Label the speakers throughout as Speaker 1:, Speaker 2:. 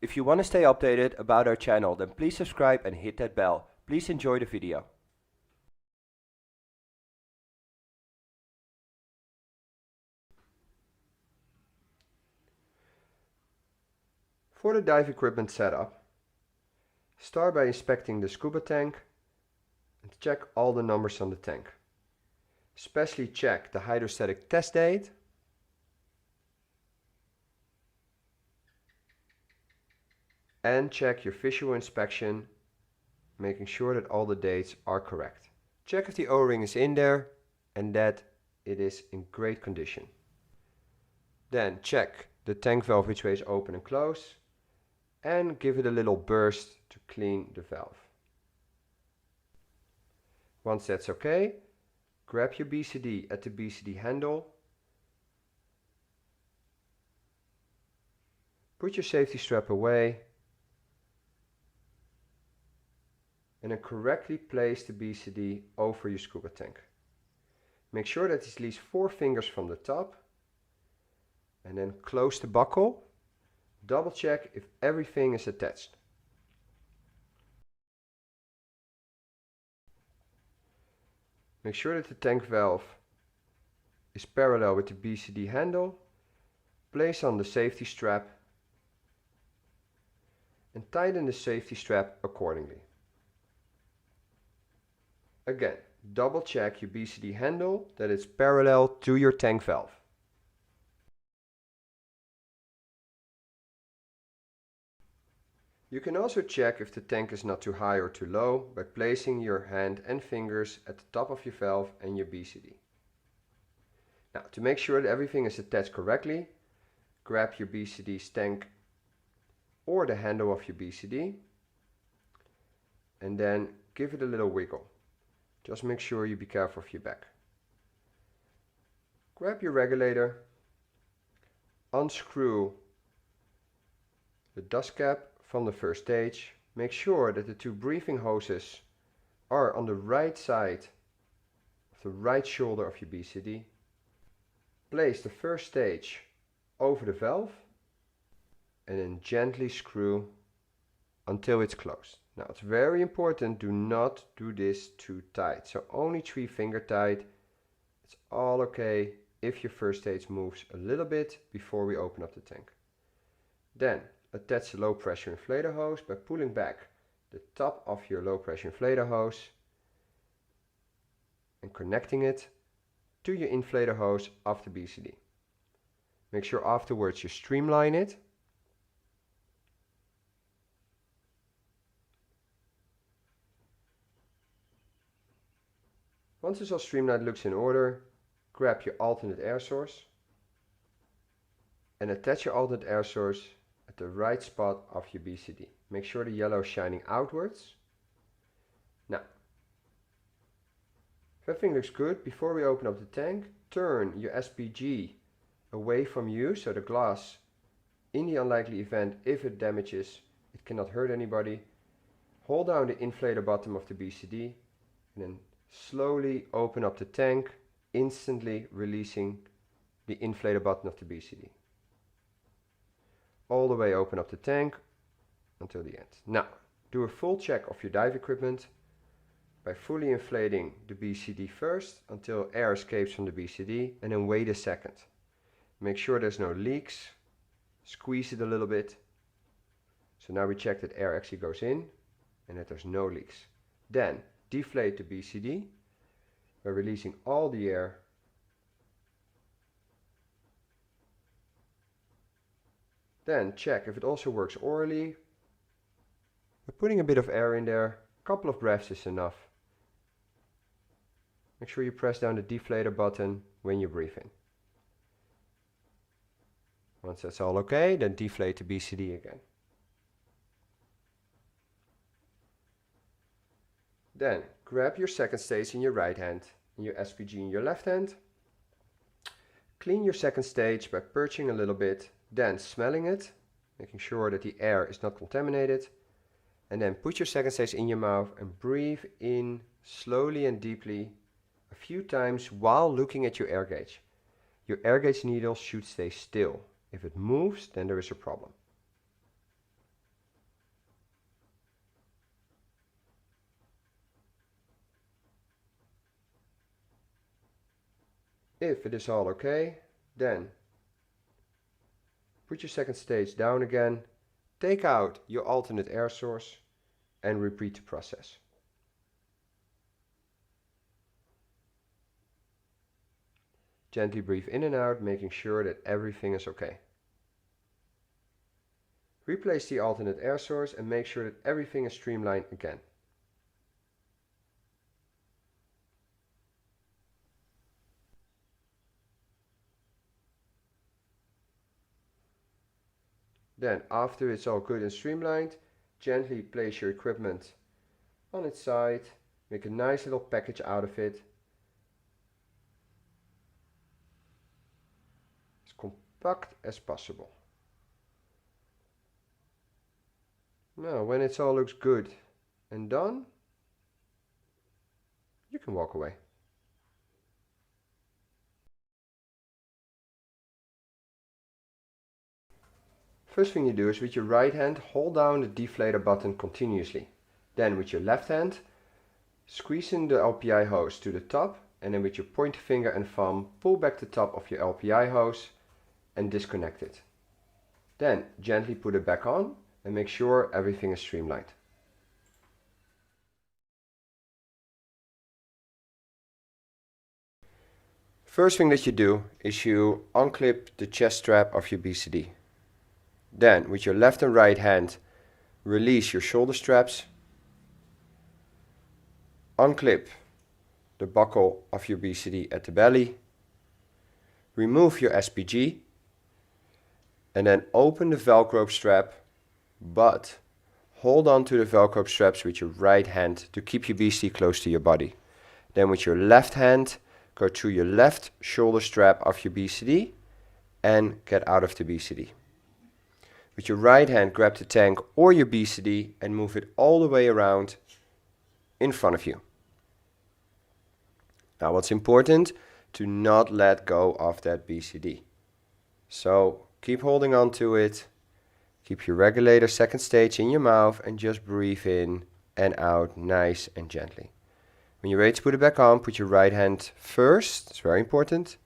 Speaker 1: If you want to stay updated about our channel, then please subscribe and hit that bell. Please enjoy the video. For the dive equipment setup, start by inspecting the scuba tank and check all the numbers on the tank. Especially check the hydrostatic test date and check your visual inspection, making sure that all the dates are correct. Check if the O-ring is in there and that it is in great condition. Then check the tank valve which way is open and close and give it a little burst to clean the valve. Once that's okay, grab your BCD at the BCD handle, put your safety strap away, and then correctly place the BCD over your scuba tank. Make sure that it's at least 4 fingers from the top, and then close the buckle. Double check if everything is attached. Make sure that the tank valve is parallel with the BCD handle. Place on the safety strap and tighten the safety strap accordingly. Again, double check your BCD handle that it's parallel to your tank valve. You can also check if the tank is not too high or too low by placing your hand and fingers at the top of your valve and your BCD. Now, to make sure that everything is attached correctly, grab your BCD's tank or the handle of your BCD and then give it a little wiggle. Just make sure you be careful of your back. Grab your regulator, unscrew the dust cap from the first stage. Make sure that the 2 breathing hoses are on the right side of the right shoulder of your BCD. Place the first stage over the valve and then gently screw until it's closed. Now it's very important, do not do this too tight. So only 3 finger tight. It's all okay if your first stage moves a little bit before we open up the tank. Then attach the low pressure inflator hose by pulling back the top of your low pressure inflator hose and connecting it to your inflator hose of the BCD. Make sure afterwards you streamline it. Once it's all streamlined, looks in order, grab your alternate air source and attach your alternate air source at the right spot of your BCD. Make sure the yellow is shining outwards. Now, if everything looks good, before we open up the tank, turn your SPG away from you so the glass, in the unlikely event if it damages, it cannot hurt anybody. Hold down the inflator bottom of the BCD and then slowly open up the tank, instantly releasing the inflator button of the BCD. All the way open up the tank until the end. Now, do a full check of your dive equipment by fully inflating the BCD first until air escapes from the BCD and then wait a second. Make sure there's no leaks, squeeze it a little bit. So now we check that air actually goes in and that there's no leaks. Then deflate the BCD by releasing all the air. Then check if it also works orally. By putting a bit of air in there, a couple of breaths is enough. Make sure you press down the deflator button when you breathe in. Once that's all okay, then deflate the BCD again. Then grab your second stage in your right hand and your SPG in your left hand. Clean your second stage by perching a little bit, then smelling it, making sure that the air is not contaminated. And then put your second stage in your mouth and breathe in slowly and deeply a few times while looking at your air gauge. Your air gauge needle should stay still. If it moves, then there is a problem. If it is all okay, then put your second stage down again, take out your alternate air source and repeat the process. Gently breathe in and out, making sure that everything is okay. Replace the alternate air source and make sure that everything is streamlined again. Then, after it's all good and streamlined, gently place your equipment on its side, make a nice little package out of it. As compact as possible. Now, when it all looks good and done, you can walk away. First thing you do is with your right hand hold down the deflator button continuously. Then with your left hand squeeze in the LPI hose to the top, and then with your pointer finger and thumb pull back the top of your LPI hose and disconnect it. Then gently put it back on and make sure everything is streamlined. First thing that you do is you unclip the chest strap of your BCD. Then, with your left and right hand, release your shoulder straps, unclip the buckle of your BCD at the belly, remove your SPG, and then open the Velcro strap, but hold on to the Velcro straps with your right hand to keep your BCD close to your body. Then with your left hand, go through your left shoulder strap of your BCD and get out of the BCD. With your right hand, grab the tank or your BCD and move it all the way around in front of you. Now what's important, to not let go of that BCD. So keep holding on to it, keep your regulator second stage in your mouth and just breathe in and out nice and gently. When you're ready to put it back on, put your right hand first, it's very important.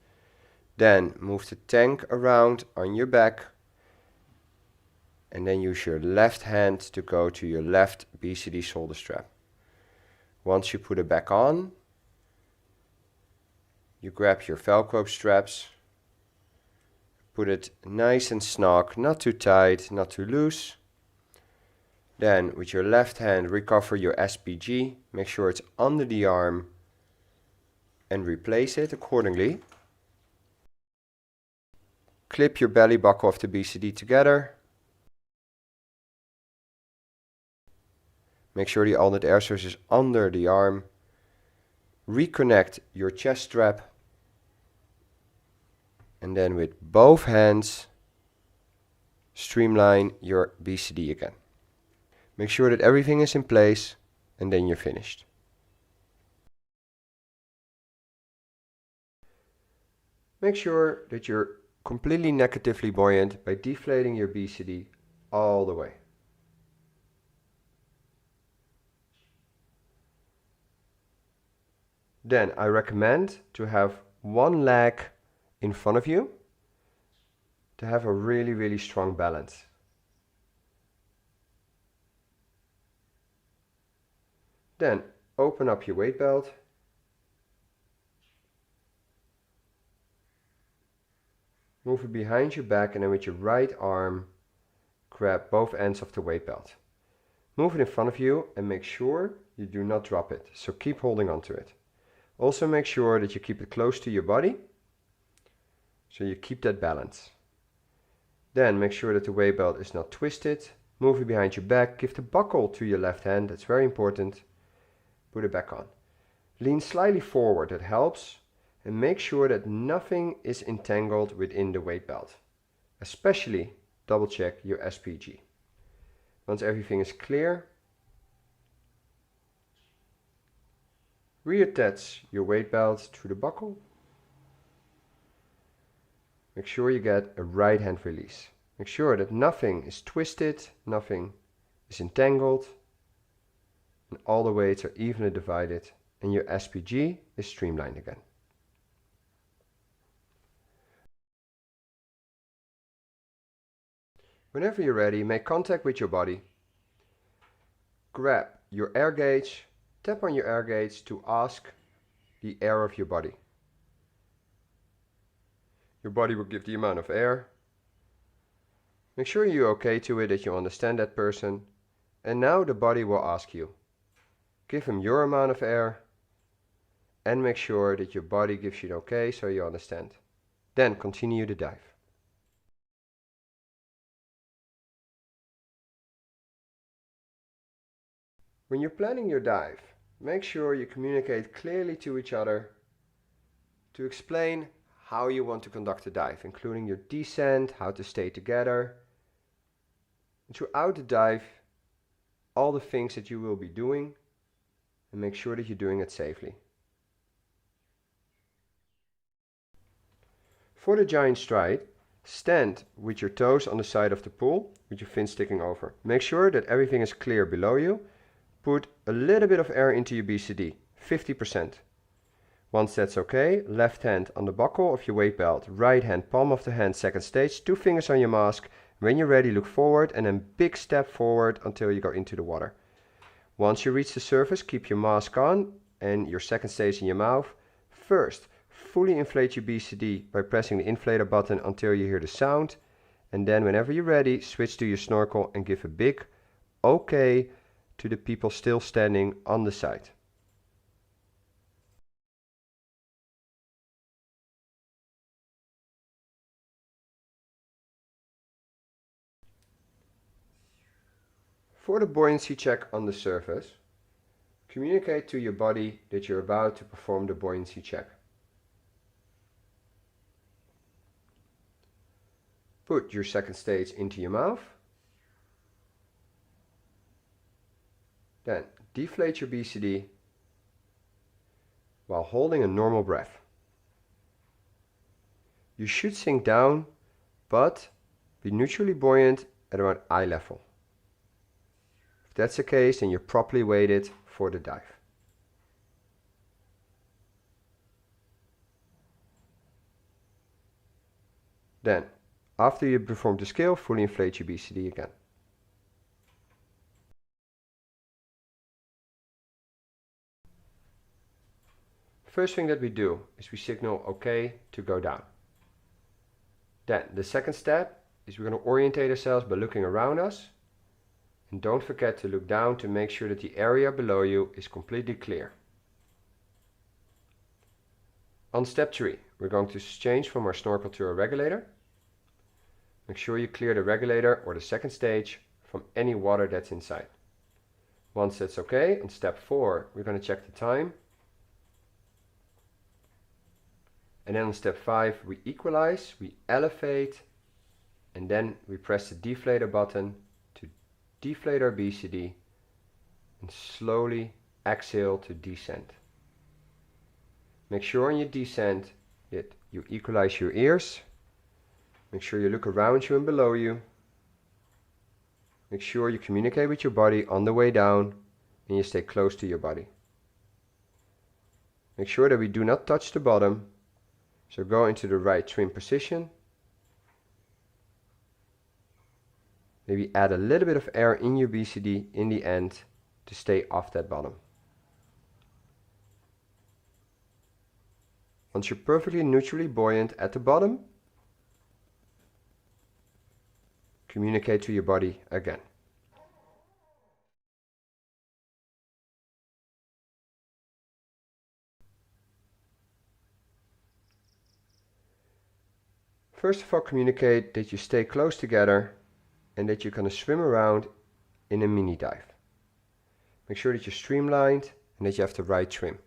Speaker 1: Then move the tank around on your back. And then use your left hand to go to your left BCD shoulder strap. Once you put it back on, you grab your Velcro straps, put it nice and snug, not too tight, not too loose. Then with your left hand recover your SPG, make sure it's under the arm and replace it accordingly. Clip your belly buckle of the BCD together. Make sure the alternate air source is under the arm. Reconnect your chest strap. And then with both hands, streamline your BCD again. Make sure that everything is in place and then you're finished. Make sure that you're completely negatively buoyant by deflating your BCD all the way. Then I recommend to have one leg in front of you to have a really strong balance. Then open up your weight belt. Move it behind your back and then with your right arm grab both ends of the weight belt. Move it in front of you and make sure you do not drop it, so keep holding on to it. Also make sure that you keep it close to your body, so you keep that balance. Then make sure that the weight belt is not twisted. Move it behind your back, give the buckle to your left hand, that's very important. Put it back on. Lean slightly forward, that helps. And make sure that nothing is entangled within the weight belt. Especially double check your SPG. Once everything is clear, reattach your weight belt to the buckle. Make sure you get a right hand release. Make sure that nothing is twisted, nothing is entangled, and all the weights are evenly divided and your SPG is streamlined again. Whenever you're ready, make contact with your body. Grab your air gauge, tap on your air gauge to ask the air of your body. Your body will give the amount of air. Make sure you're okay to it, that you understand that person. And now the body will ask you. Give him your amount of air and make sure that your body gives you an okay so you understand. Then continue the dive. When you're planning your dive, make sure you communicate clearly to each other to explain how you want to conduct the dive, including your descent, how to stay together. And throughout the dive, all the things that you will be doing, and make sure that you're doing it safely. For the giant stride, stand with your toes on the side of the pool with your fins sticking over. Make sure that everything is clear below you. Put a little bit of air into your BCD, 50%. Once that's okay, left hand on the buckle of your weight belt, right hand palm of the hand, second stage, 2 fingers on your mask. When you're ready, look forward and then big step forward until you go into the water. Once you reach the surface, keep your mask on and your second stage in your mouth. First, fully inflate your BCD by pressing the inflator button until you hear the sound. And then whenever you're ready, switch to your snorkel and give a big okay to the people still standing on the side. For the buoyancy check on the surface, communicate to your body that you're about to perform the buoyancy check. Put your second stage into your mouth. Then deflate your BCD while holding a normal breath. You should sink down, but be neutrally buoyant at around eye level. If that's the case, then you're properly weighted for the dive. Then, after you perform the skill, fully inflate your BCD again. First thing that we do is we signal OK to go down. Then the second step is we're going to orientate ourselves by looking around us. And don't forget to look down to make sure that the area below you is completely clear. On step 3, we're going to change from our snorkel to our regulator. Make sure you clear the regulator or the second stage from any water that's inside. Once that's okay, on step 4, we're going to check the time. And then on step 5, we equalize, we elevate, and then we press the deflator button to deflate our BCD and slowly exhale to descend. Make sure on your descent that you equalize your ears. Make sure you look around you and below you. Make sure you communicate with your body on the way down and you stay close to your body. Make sure that we do not touch the bottom. So go into the right trim position. Maybe add a little bit of air in your BCD in the end to stay off that bottom. Once you're perfectly neutrally buoyant at the bottom, communicate to your body again. First of all, communicate that you stay close together and that you're going to swim around in a mini dive. Make sure that you're streamlined and that you have the right trim.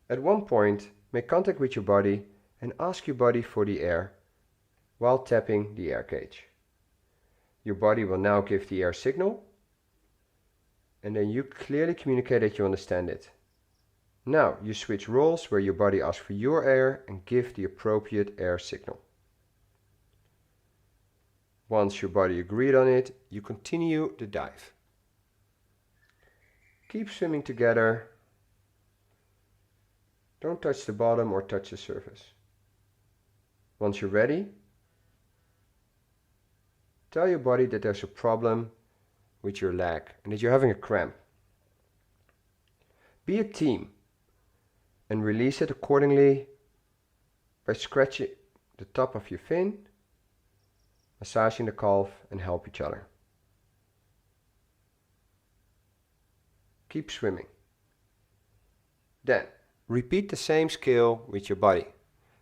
Speaker 1: At one point, make contact with your body and ask your body for the air while tapping the air gauge. Your body will now give the air signal and then you clearly communicate that you understand it. Now you switch roles where your body asks for your air and give the appropriate air signal. Once your body agreed on it, you continue the dive. Keep swimming together. Don't touch the bottom or touch the surface. Once you're ready, Tell your body that there's a problem with your leg and that you're having a cramp. Be a team and release it accordingly by scratching the top of your fin, massaging the calf, and help each other. Keep swimming. Then repeat the same skill with your body.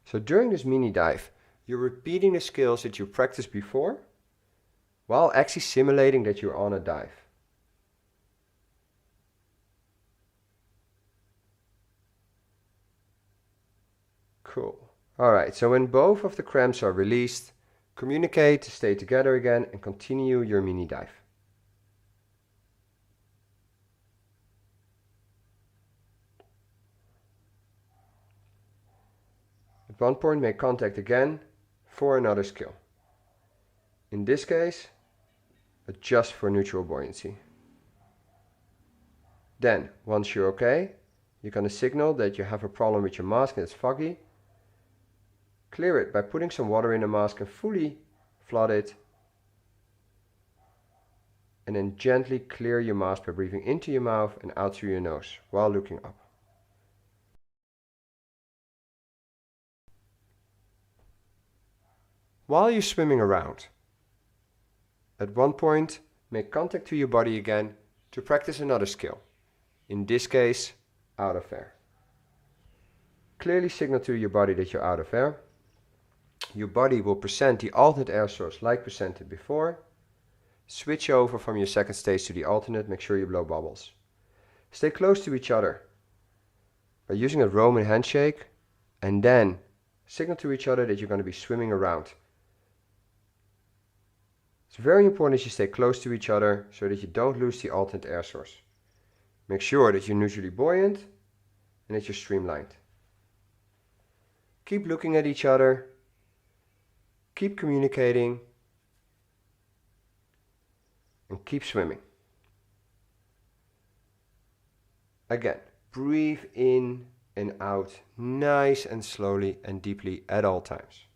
Speaker 1: So during this mini dive, you're repeating the skills that you practiced before while actually simulating that you're on a dive. Cool. Alright, so when both of the cramps are released, communicate to stay together again and continue your mini dive. At one point, make contact again for another skill. In this case, adjust for neutral buoyancy. Then, once you're okay, you're going to signal that you have a problem with your mask and it's foggy. Clear it by putting some water in the mask and fully flood it. And then gently clear your mask by breathing into your mouth and out through your nose while looking up. While you're swimming around, at one point, make contact to your body again to practice another skill. In this case, out of air. Clearly signal to your body that you're out of air. Your body will present the alternate air source like presented before. Switch over from your second stage to the alternate, make sure you blow bubbles. Stay close to each other by using a Roman handshake and then signal to each other that you're going to be swimming around. It's very important that you stay close to each other so that you don't lose the alternate air source. Make sure that you're neutrally buoyant and that you're streamlined. Keep looking at each other. Keep communicating. And keep swimming. Again, breathe in and out nice and slowly and deeply at all times.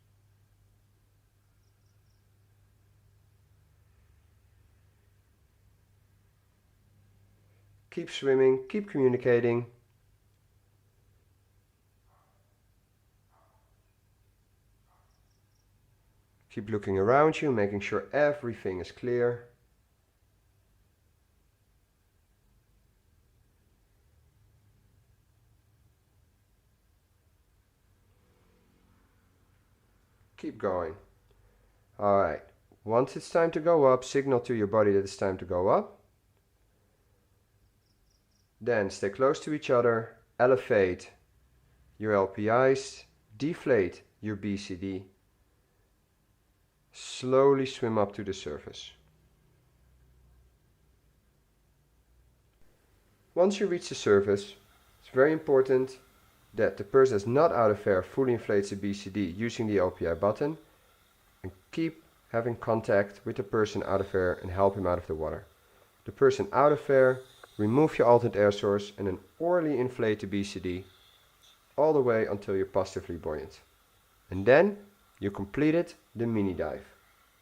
Speaker 1: Keep swimming, keep communicating. Keep looking around you, making sure everything is clear. Keep going. Alright, once it's time to go up, signal to your body that it's time to go up. Then stay close to each other, elevate your LPIs, deflate your BCD. Slowly swim up to the surface. Once you reach the surface, it's very important that the person that's not out of air fully inflates the BCD using the LPI button and keep having contact with the person out of air and help him out of the water. The person out of air, remove your alternate air source and then orally inflate the BCD all the way until you're positively buoyant. And then you completed the mini dive.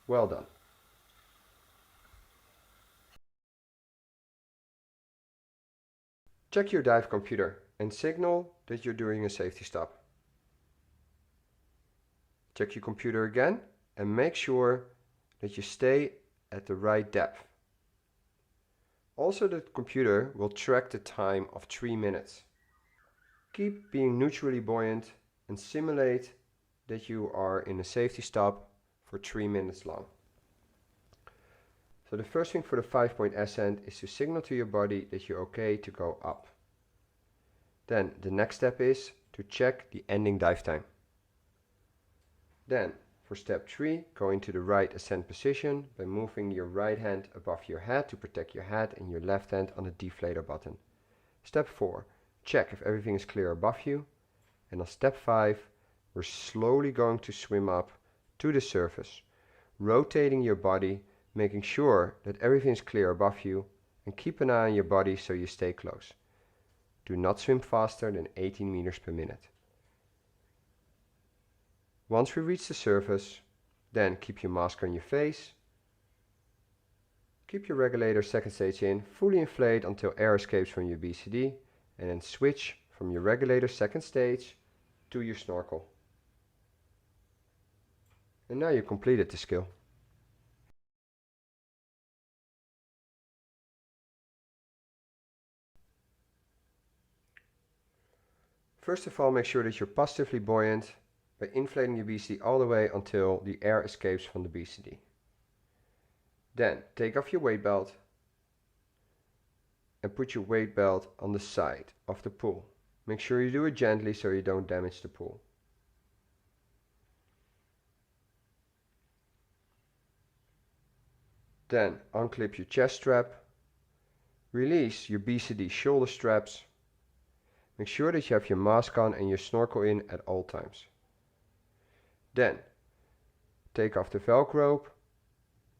Speaker 1: Well done. Check your dive computer and signal that you're doing a safety stop. Check your computer again and make sure that you stay at the right depth. Also, the computer will track the time of 3 minutes. Keep being neutrally buoyant and simulate that you are in a safety stop for 3 minutes long. So the first thing for the 5-point ascent is to signal to your body that you're okay to go up. Then the next step is to check the ending dive time. Then for step 3, go into the right ascent position by moving your right hand above your head to protect your head and your left hand on the deflator button. Step 4, check if everything is clear above you. And on step 5, we're slowly going to swim up to the surface, rotating your body, making sure that everything is clear above you, and keep an eye on your body so you stay close. Do not swim faster than 18 meters per minute. Once we reach the surface, then keep your mask on your face, Keep your regulator second stage in, fully inflate until air escapes from your BCD, and then switch from your regulator second stage to your snorkel. And now you completed the skill. First of all, make sure that you're positively buoyant by inflating your BCD all the way until the air escapes from the BCD. Then take off your weight belt and put your weight belt on the side of the pool. Make sure you do it gently so you don't damage the pool. Then unclip your chest strap, release your BCD shoulder straps. Make sure that you have your mask on and your snorkel in at all times. Then take off the Velcro rope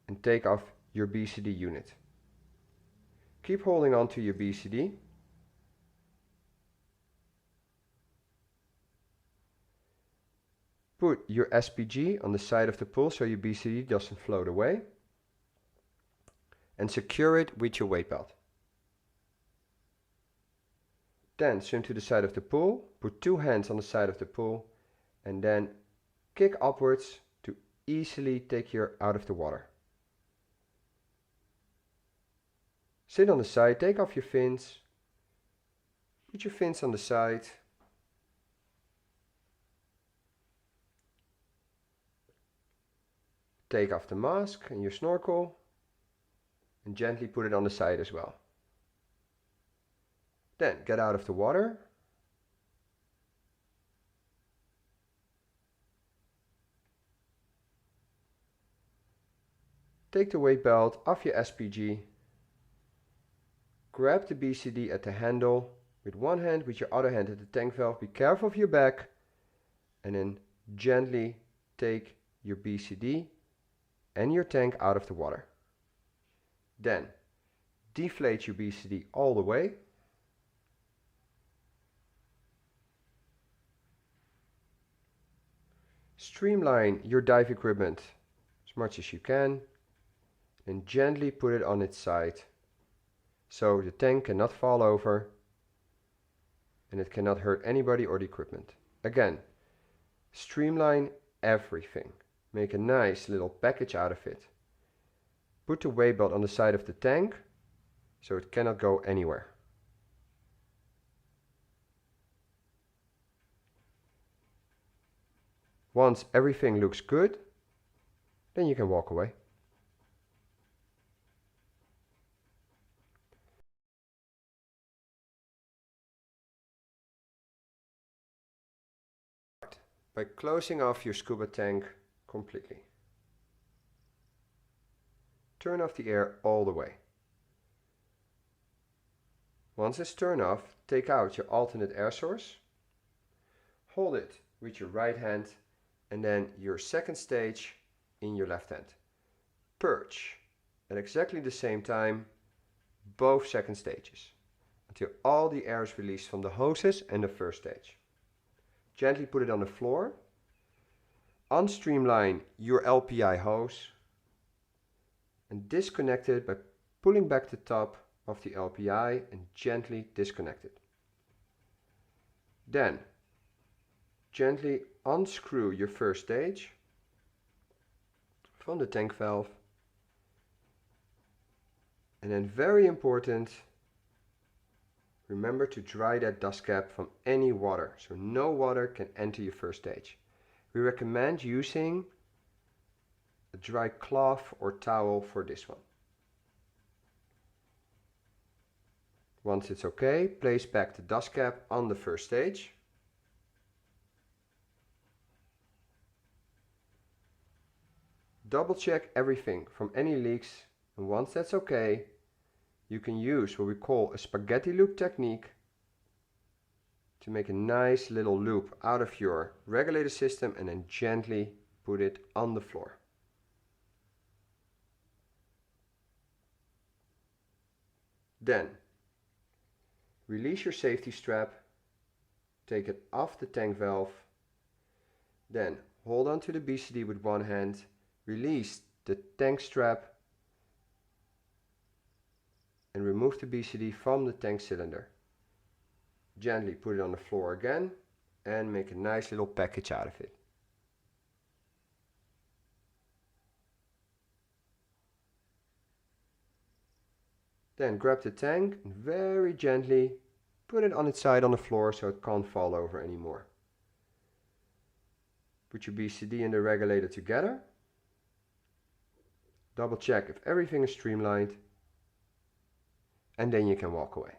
Speaker 1: and take off your BCD unit. Keep holding on to your BCD. Put your SPG on the side of the pool so your BCD doesn't float away. And secure it with your weight belt. Then swim to the side of the pool, put two hands on the side of the pool, and then kick upwards to easily take you out of the water. Sit on the side, take off your fins, put your fins on the side. Take off the mask and your snorkel and gently put it on the side as well. Then get out of the water. Take the weight belt off your SPG. Grab the BCD at the handle with one hand, with your other hand at the tank valve. Be careful of your back. And then gently take your BCD and your tank out of the water. Then deflate your BCD all the way. Streamline your dive equipment as much as you can and gently put it on its side so the tank cannot fall over and it cannot hurt anybody or the equipment. Again, streamline everything. Make a nice little package out of it. Put the weight belt on the side of the tank so it cannot go anywhere. Once everything looks good, then you can walk away. By closing off your scuba tank completely. Turn off the air all the way. Once it's turned off, take out your alternate air source. Hold it with your right hand and then your second stage in your left hand. Purge at exactly the same time both second stages until all the air is released from the hoses and the first stage. Gently put it on the floor. Unstreamline your LPI hose and disconnect it by pulling back the top of the LPI and gently disconnect it. Then gently unscrew your first stage from the tank valve, and then very important, remember to dry that dust cap from any water, so no water can enter your first stage. We recommend using a dry cloth or towel for this one. Once it's okay, place back the dust cap on the first stage. Double check everything from any leaks, and once that's okay, you can use what we call a spaghetti loop technique to make a nice little loop out of your regulator system and then gently put it on the floor. Then release your safety strap, take it off the tank valve, then hold on to the BCD with one hand, release the tank strap and remove the BCD from the tank cylinder. Gently put it on the floor again and make a nice little package out of it. Then grab the tank and very gently put it on its side on the floor so it can't fall over anymore. Put your BCD and the regulator together. Double check if everything is streamlined, and then you can walk away.